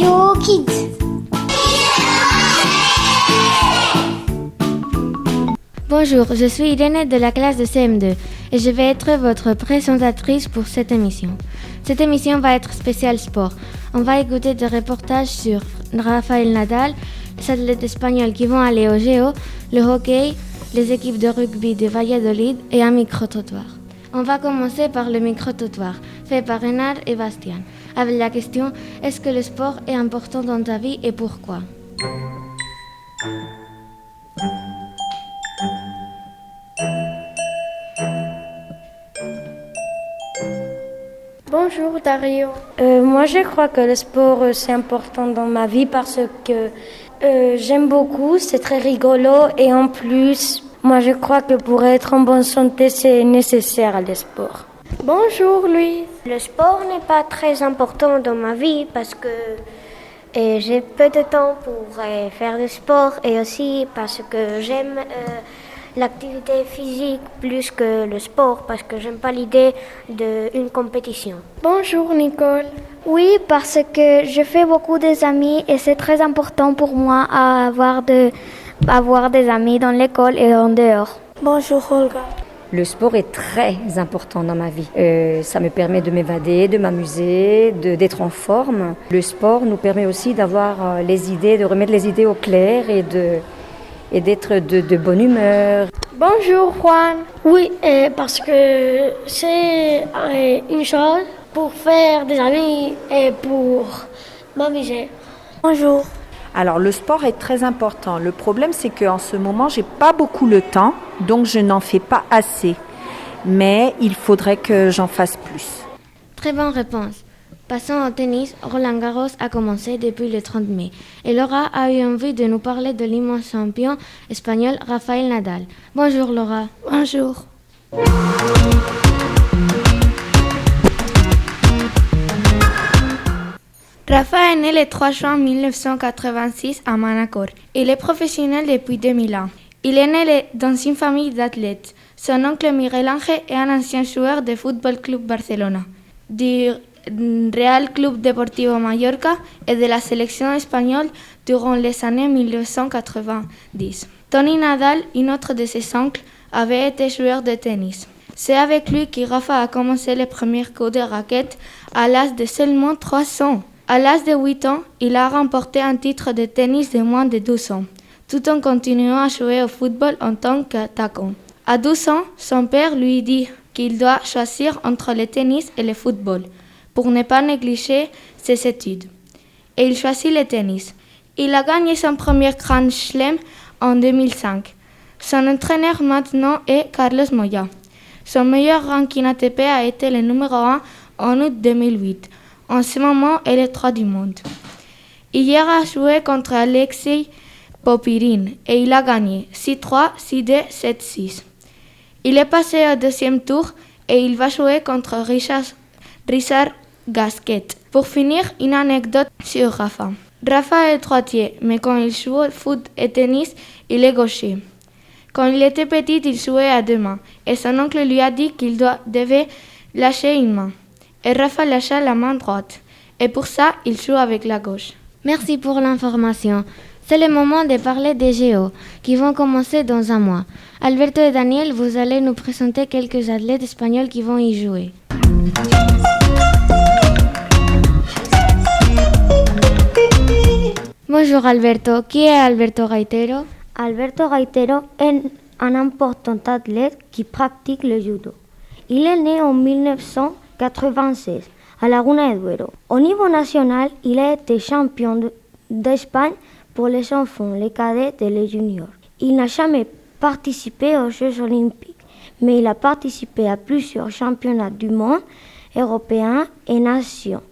Radio Kids. Bonjour, je suis Irène de la classe de CM2 et je vais être votre présentatrice pour cette émission. Cette émission va être spéciale sport. On va écouter des reportages sur Rafael Nadal, les athlètes espagnols qui vont aller au JO, le hockey, les équipes de rugby de Valladolid et un micro-trottoir. On va commencer par le micro-trottoir, fait par Renard et Bastien, avec la question « Est-ce que le sport est important dans ta vie et pourquoi ?» Bonjour Dario. Moi je crois que le sport c'est important dans ma vie parce que j'aime beaucoup, c'est très rigolo et en plus moi je crois que pour être en bonne santé c'est nécessaire le sport. Bonjour Louise. Le sport n'est pas très important dans ma vie parce que j'ai peu de temps pour faire du sport et aussi parce que j'aime l'activité physique plus que le sport parce que j'aime pas l'idée d'une compétition. Bonjour Nicole. Oui, parce que je fais beaucoup d'amis et c'est très important pour moi avoir des amis dans l'école et en dehors. Bonjour Olga. Le sport est très important dans ma vie. Ça me permet de m'évader, de m'amuser, d'être en forme. Le sport nous permet aussi d'avoir les idées, de remettre les idées au clair et d'être de bonne humeur. Bonjour Juan. Oui, parce que c'est une chose pour faire des amis et pour m'amuser. Bonjour. Alors le sport est très important. Le problème c'est qu'en ce moment j'ai pas beaucoup le temps, donc je n'en fais pas assez. Mais il faudrait que j'en fasse plus. Très bonne réponse. Passons au tennis. Roland Garros a commencé depuis le 30 mai et Laura a eu envie de nous parler de l'immense champion espagnol Rafael Nadal. Bonjour Laura. Bonjour. Rafa est né le 3 juin 1986 à Manacor. Il est professionnel depuis 2000 ans. Il est né dans une famille d'athlètes. Son oncle Miguel Ángel est un ancien joueur du Football Club Barcelona, du Real Club Deportivo Mallorca et de la sélection espagnole durant les années 1990. Tony Nadal, un autre de ses oncles, avait été joueur de tennis. C'est avec lui que Rafa a commencé les premiers coups de raquette à l'âge de seulement 3 ans. À l'âge de 8 ans, il a remporté un titre de tennis de moins de 12 ans, tout en continuant à jouer au football en tant qu'attaquant. À 12 ans, son père lui dit qu'il doit choisir entre le tennis et le football, pour ne pas négliger ses études. Et il choisit le tennis. Il a gagné son premier Grand Chelem en 2005. Son entraîneur maintenant est Carlos Moya. Son meilleur ranking ATP a été le numéro 1 en août 2008. En ce moment, elle est 3 du monde. Hier a joué contre Alexei Popyrin et il a gagné 6-3, 6-2, 7-6. Il est passé au deuxième tour et il va jouer contre Richard Gasquet. Pour finir, une anecdote sur Rafa. Rafa est droitier, mais quand il joue au foot et tennis, il est gaucher. Quand il était petit, il jouait à 2 mains et son oncle lui a dit qu'il devait lâcher une main. Et Rafa lâcha la main droite. Et pour ça, il joue avec la gauche. Merci pour l'information. C'est le moment de parler des JO, qui vont commencer dans un mois. Alberto et Daniel, vous allez nous présenter quelques athlètes espagnols qui vont y jouer. Bonjour Alberto. Qui est Alberto Gaitero? Alberto Gaitero est un important athlète qui pratique le judo. Il est né en 1996 à Laguna de Duero. Au niveau national, il a été champion d'Espagne pour les enfants, les cadets et les juniors. Il n'a jamais participé aux Jeux olympiques, mais il a participé à plusieurs championnats du monde, européens et nations,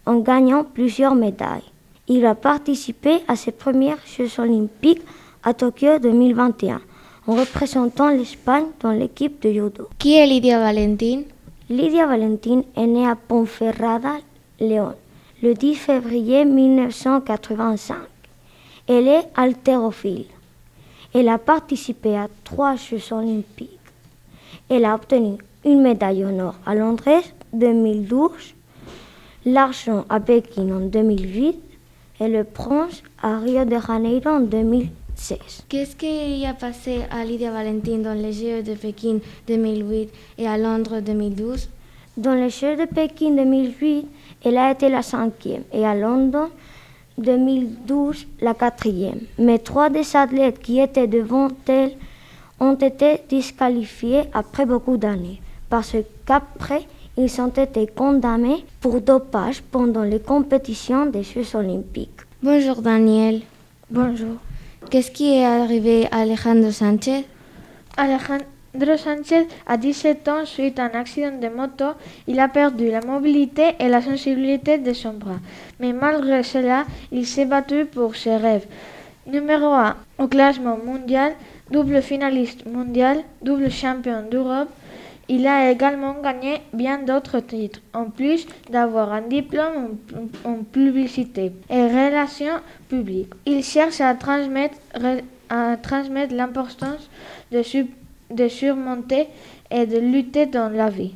en gagnant plusieurs médailles. Il a participé à ses premiers Jeux olympiques à Tokyo 2021, en représentant l'Espagne dans l'équipe de judo. Qui est Lydia Valentin? Lydia Valentin est née à Ponferrada, Léon, le 10 février 1985. Elle est haltérophile. Elle a participé à 3 Jeux olympiques. Elle a obtenu une médaille en or à Londres 2012, l'argent à Pékin en 2008, et le bronze à Rio de Janeiro en 2016. Qu'est-ce qui a passé à Lydia Valentin dans les Jeux de Pékin 2008 et à Londres 2012? Dans les Jeux de Pékin 2008, elle a été la 5e et à Londres 2012 la 4e. Mais 3 des athlètes qui étaient devant elle ont été disqualifiés après beaucoup d'années parce qu'après, ils ont été condamnés pour dopage pendant les compétitions des Jeux olympiques. Bonjour Daniel. Bonjour. Qu'est-ce qui est arrivé à Alejandro Sánchez? Alejandro Sánchez a 17 ans suite à un accident de moto. Il a perdu la mobilité et la sensibilité de son bras. Mais malgré cela, il s'est battu pour ses rêves. Numéro 1 au classement mondial, double finaliste mondial, double champion d'Europe. Il a également gagné bien d'autres titres, en plus d'avoir un diplôme en publicité et relations publiques. Il cherche à transmettre l'importance de surmonter et de lutter dans la vie.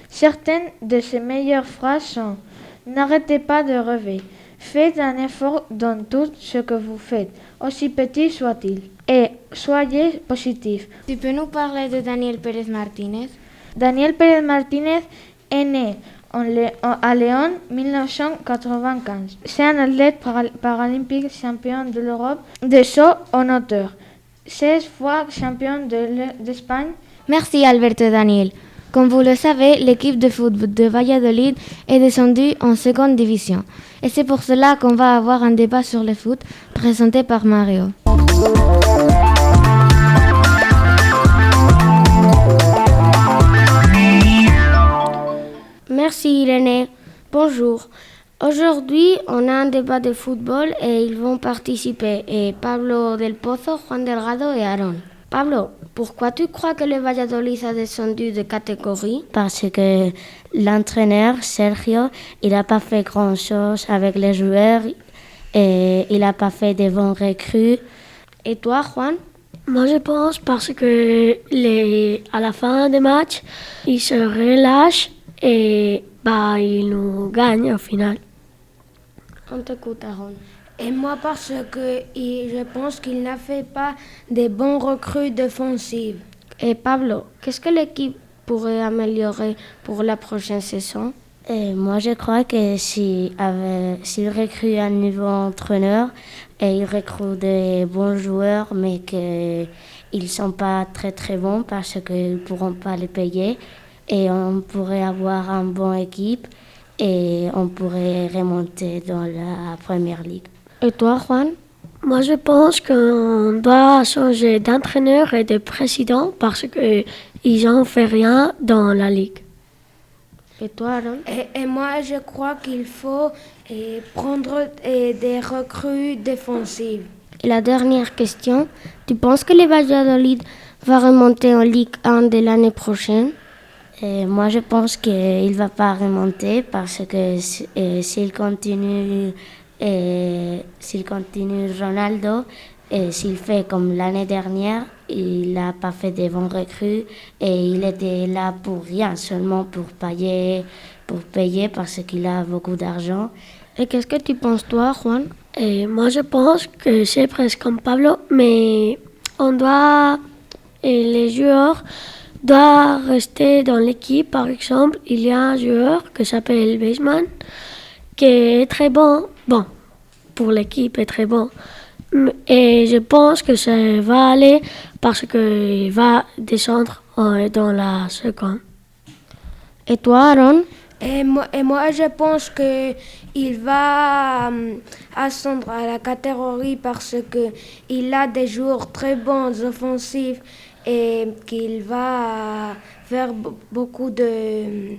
Certaines de ses meilleures phrases sont « N'arrêtez pas de rêver, faites un effort dans tout ce que vous faites, aussi petit soit-il, et soyez positif ». Tu peux nous parler de Daniel Pérez Martínez? Daniel Pérez Martínez est né à Léon 1995. C'est un athlète paralympique champion de l'Europe de saut en hauteur, 16 fois champion d'Espagne. Merci Alberto Daniel. Comme vous le savez, l'équipe de football de Valladolid est descendue en seconde division. Et c'est pour cela qu'on va avoir un débat sur le foot présenté par Mario. Merci Irène. Bonjour. Aujourd'hui, on a un débat de football et ils vont participer Pablo Del Pozo, Juan Delgado et Aaron. Pablo, pourquoi tu crois que le Valladolid a descendu de catégorie? Parce que l'entraîneur, Sergio, il n'a pas fait grand-chose avec les joueurs et il n'a pas fait de bons recrues. Et toi, Juan? Moi, je pense parce que à la fin des matchs, ils se relâchent et ils nous gagnent au final. On t'écoute, Aaron. Et moi, parce que je pense qu'il n'a fait pas de bons recrues défensives. Et Pablo, qu'est-ce que l'équipe pourrait améliorer pour la prochaine saison? Moi, je crois que s'il recrute un nouveau entraîneur et il recrute des bons joueurs, mais qu'ils ne sont pas très très bons parce qu'ils ne pourront pas les payer, et on pourrait avoir une bonne équipe et on pourrait remonter dans la première ligue. Et toi, Juan? Moi, je pense qu'on doit changer d'entraîneur et de président parce qu'ils n'ont fait rien dans la ligue. Et toi, Aaron? Et moi, je crois qu'il faut prendre des recrues défensives. Et la dernière question, tu penses que le Valladolid va remonter en Ligue 1 de l'année prochaine? Moi, je pense qu'il ne va pas remonter parce que s'il continue Ronaldo, s'il fait comme l'année dernière, il n'a pas fait de bons recrues et il était là pour rien, seulement pour payer parce qu'il a beaucoup d'argent. Et qu'est-ce que tu penses toi, Juan? Moi, je pense que c'est presque comme Pablo, mais les joueurs doivent rester dans l'équipe. Par exemple, il y a un joueur qui s'appelle Weisman, qui est très bon. Bon, pour l'équipe, est très bon. Et je pense que ça va aller parce qu'il va descendre dans la seconde. Et toi, Aaron? Et moi, je pense qu'il va ascendre à la catégorie parce qu'il a des joueurs très bons offensifs et qu'il va faire beaucoup de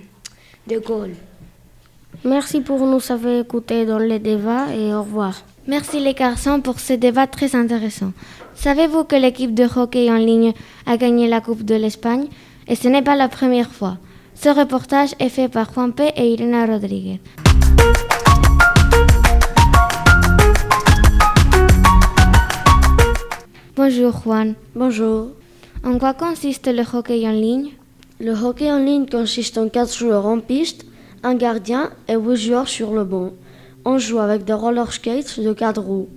goals. Merci pour nous avoir écoutés dans le débat et au revoir. Merci les garçons pour ce débat très intéressant. Savez-vous que l'équipe de hockey en ligne a gagné la Coupe de l'Espagne? Et ce n'est pas la première fois. Ce reportage est fait par Juan P. et Irina Rodríguez. Bonjour Juan. Bonjour. En quoi consiste le hockey en ligne? Le hockey en ligne consiste en 4 joueurs en piste, un gardien et 8 joueurs sur le banc. On joue avec des roller skates de 4 roues.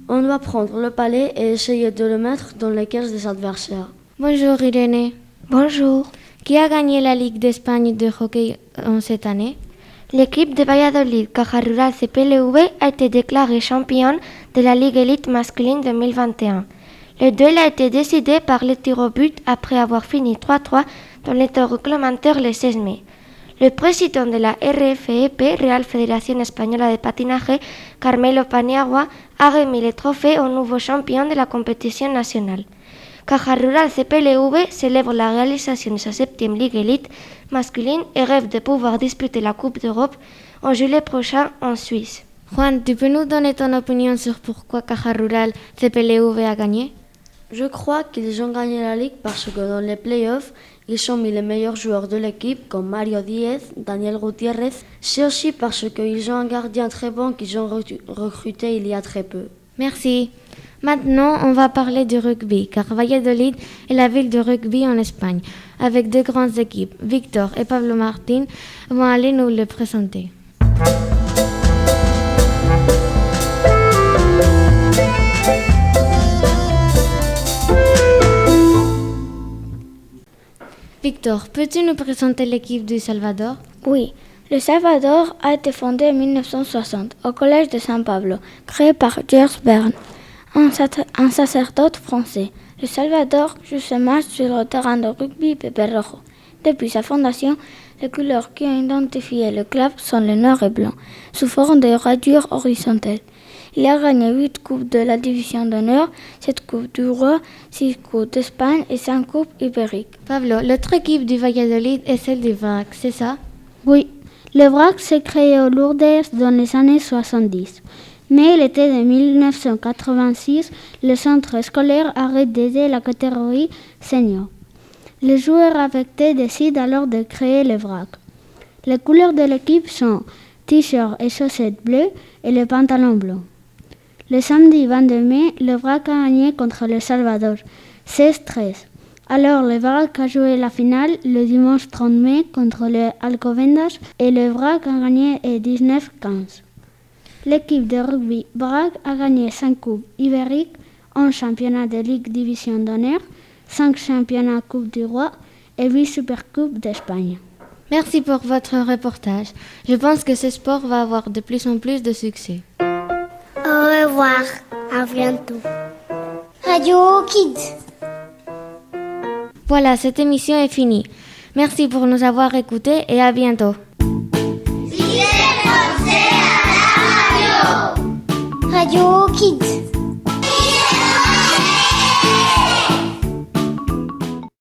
On doit prendre le palais et essayer de le mettre dans les cages des adversaires. Bonjour Irene. Bonjour. Qui a gagné la Ligue d'Espagne de hockey en cette année? L'équipe de Valladolid Caja Rural CPLV a été déclarée championne de la Ligue élite masculine 2021. Le duel a été décidé par les tirs au but après avoir fini 3-3 dans les temps réglementaires le 16 mai. Le président de la RFEP, Real Federación Española de Patinaje, Carmelo Paniagua, a remis le trophée au nouveau champion de la compétition nationale. Caja Rural CPLV célèbre la réalisation de sa 7e Ligue élite masculine et rêve de pouvoir disputer la Coupe d'Europe en juillet prochain en Suisse. Juan, tu peux nous donner ton opinion sur pourquoi Caja Rural CPLV a gagné? Je crois qu'ils ont gagné la Ligue parce que dans les playoffs, ils ont mis les meilleurs joueurs de l'équipe comme Mario Diez, Daniel Gutiérrez. C'est aussi parce qu'ils ont un gardien très bon qu'ils ont recruté il y a très peu. Merci. Maintenant, on va parler du rugby, car Valladolid est la ville de rugby en Espagne, avec deux grandes équipes. Victor et Pablo Martín vont aller nous le présenter. Victor, peux-tu nous présenter l'équipe du Salvador? Oui, le Salvador a été fondé en 1960 au Collège de San Pablo, créé par George Bern, un sacerdoce français. Le Salvador joue ce match sur le terrain de rugby Pepe Rojo. Depuis sa fondation, les couleurs qui ont identifié le club sont le noir et blanc, sous forme de rayures horizontales. Il a gagné 8 coupes de la division d'honneur, 7 coupes du roi, 6 coupes d'Espagne et 5 coupes ibériques. Pablo, l'autre équipe du Valladolid est celle du VRAC, c'est ça? Oui, le VRAC s'est créé au Lourdes dans les années 70. Mais l'été de 1986, le centre scolaire arrête d'aider la catégorie senior. Les joueurs affectés décident alors de créer le VRAC. Les couleurs de l'équipe sont t-shirt et chaussettes bleues et le pantalon blanc. Le samedi 22 mai, le VRAC a gagné contre le Salvador, 16-13. Alors le VRAC a joué la finale le dimanche 30 mai contre le Alcobendas et le VRAC a gagné 19-15. L'équipe de rugby VRAC a gagné 5 coupes ibériques, 11 championnats de Ligue Division d'honneur, 5 championnats Coupe du Roi et 8 Supercoupes d'Espagne. Merci pour votre reportage. Je pense que ce sport va avoir de plus en plus de succès. Au revoir, à bientôt. Radio Kids. Voilà, cette émission est finie. Merci pour nous avoir écoutés et à bientôt. Radio Kids.